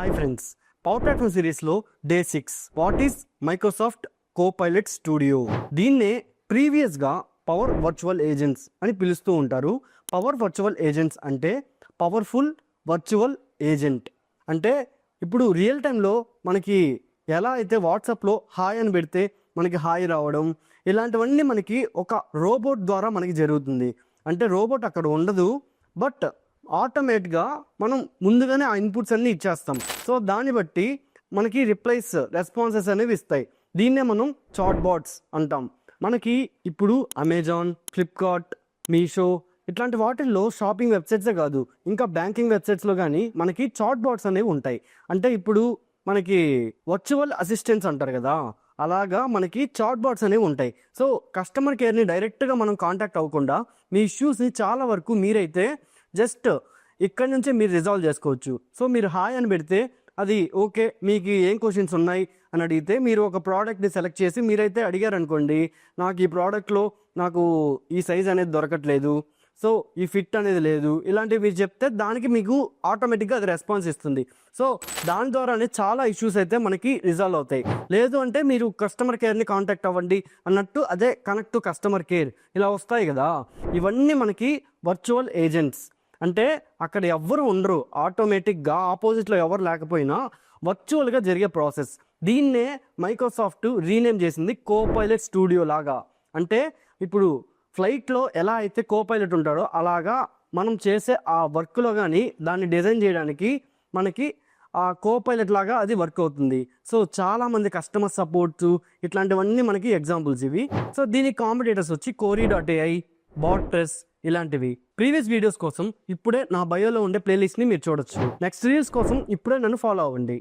Hi friends, power platform సిరీస్లో day 6 what is Microsoft Copilot studio. దీన్నే ప్రీవియస్గా power virtual agents అని పిలుస్తూ ఉంటారు. పవర్ వర్చువల్ ఏజెంట్స్ అంటే పవర్ఫుల్ వర్చువల్ ఏజెంట్. అంటే ఇప్పుడు రియల్ టైంలో మనకి ఎలా అయితే వాట్సాప్లో హాయ్ అని పెడితే మనకి హాయ్ రావడం, ఇలాంటివన్నీ మనకి ఒక రోబోట్ ద్వారా మనకి జరుగుతుంది. అంటే రోబోట్ అక్కడ ఉండదు, బట్ ఆటోమేటిక్గా మనం ముందుగానే ఆ ఇన్పుట్స్ అన్నీ ఇచ్చేస్తాం. సో దాన్ని బట్టి మనకి రెస్పాన్సెస్ అనేవి ఇస్తాయి. దీన్నే మనం చాట్ బాట్స్ అంటాం. మనకి ఇప్పుడు అమెజాన్, ఫ్లిప్కార్ట్, మీషో ఇట్లాంటి వాటిల్లో షాపింగ్ వెబ్సైట్సే కాదు, ఇంకా బ్యాంకింగ్ వెబ్సైట్స్లో కానీ మనకి చాట్ బాట్స్ అనేవి ఉంటాయి. అంటే ఇప్పుడు మనకి వర్చువల్ అసిస్టెంట్స్ అంటారు కదా, అలాగా మనకి చాట్ బాట్స్ అనేవి ఉంటాయి. సో కస్టమర్ కేర్ని డైరెక్ట్గా మనం కాంటాక్ట్ అవ్వకుండా మీ ఇష్యూస్ని చాలా వరకు మీరైతే జస్ట్ ఇక్కడి నుంచే మీరు రిజాల్వ్ చేసుకోవచ్చు. సో మీరు హాయ్ అని పెడితే అది ఓకే, మీకు ఏం క్వశ్చన్స్ ఉన్నాయి అని అడిగితే మీరు ఒక ప్రోడక్ట్ని సెలెక్ట్ చేసి మీరైతే అడిగారనుకోండి, నాకు ఈ ప్రోడక్ట్లో నాకు ఈ సైజ్ అనేది దొరకట్లేదు, సో ఈ ఫిట్ అనేది లేదు, ఇలాంటివి మీరు చెప్తే దానికి మీకు ఆటోమేటిక్గా అది రెస్పాన్స్ ఇస్తుంది. సో దాని ద్వారానే చాలా ఇష్యూస్ అయితే మనకి రిజాల్వ్ అవుతాయి. లేదు అంటే మీరు కస్టమర్ కేర్ని కాంటాక్ట్ అవ్వండి అన్నట్టు, అదే కనెక్ట్ టు కస్టమర్ కేర్ ఇలా వస్తాయి కదా. ఇవన్నీ మనకి వర్చువల్ ఏజెంట్స్. అంటే అక్కడ ఎవ్వరు ఉండరు, ఆటోమేటిక్గా ఆపోజిట్లో ఎవరు లేకపోయినా వర్చువల్గా జరిగే ప్రాసెస్. దీన్నే మైక్రోసాఫ్ట్ రీనేమ్ చేసింది కోపైలట్ స్టూడియో లాగా. అంటే ఇప్పుడు ఫ్లైట్లో ఎలా అయితే కోపైలట్ ఉంటాడో అలాగా మనం చేసే ఆ వర్క్లో కానీ దాన్ని డిజైన్ చేయడానికి మనకి ఆ కోపైలట్ లాగా అది వర్క్ అవుతుంది. సో చాలామంది కస్టమర్ సపోర్ట్స్ ఇట్లాంటివన్నీ మనకి ఎగ్జాంపుల్స్ ఇవి. సో దీనికి కాంపిటేటర్స్ వచ్చి Cori.ai, బాట్ప్రెస్ ఇలాంటివి. ప్రీవియస్ వీడియోస్ కోసం ఇప్పుడే నా బయోలో ఉండే ప్లేలిస్ట్ని మీరు చూడొచ్చు. నెక్స్ట్ రీల్స్ కోసం ఇప్పుడే నన్ను ఫాలో అవ్వండి.